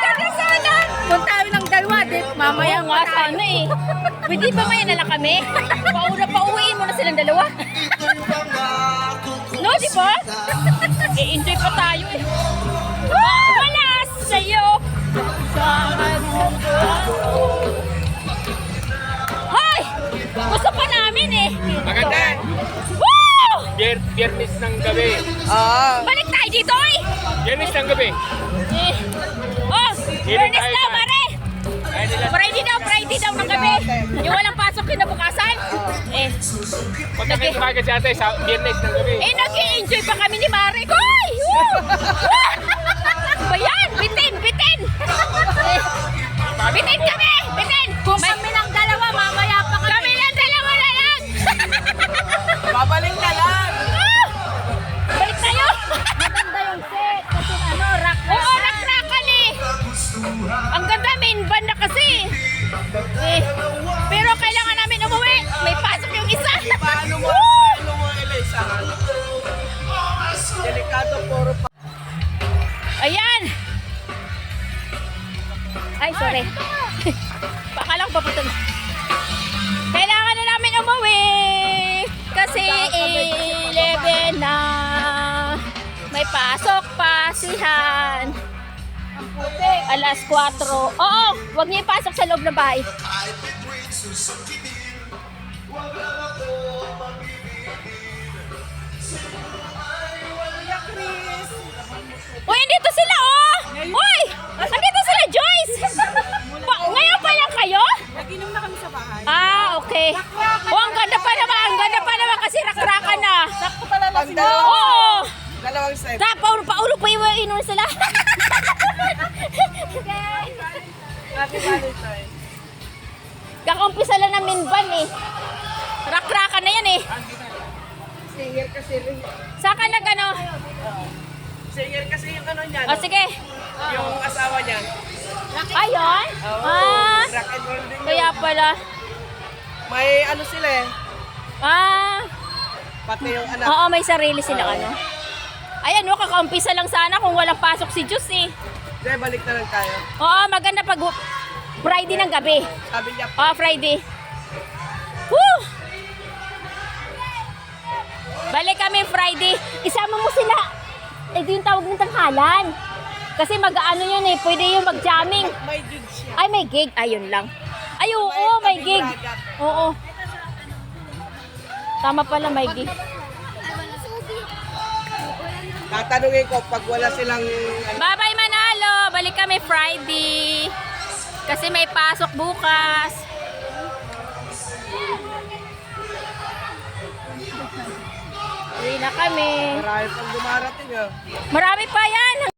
Ganda sana! Kung tayo ng dalawa, mamaya Oo nga, sana eh. Pwede ba maya na lang kami? Pauwiin mo na silang dalawa. No, di ba? Enjoy pa tayo eh. Wala sa'yo. Hoy! Gusto pa namin eh. Maganda. Woo! Biyernes ng gabi. Balik tayo dito eh. Biyernes ng gabi. Oh, Bernis na, mare. Kaya nila, Friday daw ng gabi. Yung walang pasok kinabukasan. punta kayo kagad si ate sa biyernes ng gabi. Nag-i-enjoy pa kami ni Mare. Hoy! Woo! Ba yan? Bitin! Bitin kami! Bitin! Kung kami ng dalawa, mamaya pa kami. Kami lang dalawa na lang! Babalik ka lang! Balik tayo! Maganda yung set. Kasi rock. Oo, rakrakan eh! Ang ganda, main band na kasi. Pero kailangan namin umuwi. May pasok yung isa. Paano mo Elisa? Delikado puro pa. Ayan! Ay, sorry. Baka lang papunta na. Kailangan na namin umuwi. Kasi 11 na. May pasok pa sihan. Alas 4. Oo, wag niyo ipasok sa loob ng bahay. Uy, andito sila oh! Uy! Andito sila, Joyce! Ngayon pa lang kayo? Nag-inom na kami sa bahay. Ah, okay. Oh, ang ganda pa naman. Ang ganda pa naman kasi rakrakan na. Sakto pala na sila. Oo! Dalawang set. Paulo pa inom sila. Happy Valentine. Kakumpisa lang ng minban eh. Rakrakan na yan eh. Singer kasi rin. Saan ka nag-ano? Singer kasi yung ano niya. O sige. Yung asawa niya. Ayun? Ah, Rock and roll din kaya yun. pala. May ano sila eh. Ah, Pati yung anak. oo, may sarili silang ano. Ayan, no, kakaumpisa lang sana kung walang pasok si Diyos eh. Hindi, balik na lang tayo. Oo, maganda pag Friday ng gabi. Sabi niya, Friday. Woo! Balik kami Friday. Isama mo sila. Ito yung tawag ng tanghalan. Kasi mag-ano yun eh. Pwede yung mag-jamming. may gig siya. Ay, may gig. Ayun lang. Ay, oo, may gig. Oo. Tama pala, may gig. Tatanungin ko pag wala silang ano, Bye-bye, Manalo. Balik kami Friday. Kasi may pasok bukas. Uwi na kami. marami pang dumarating ah. Marami pa yan.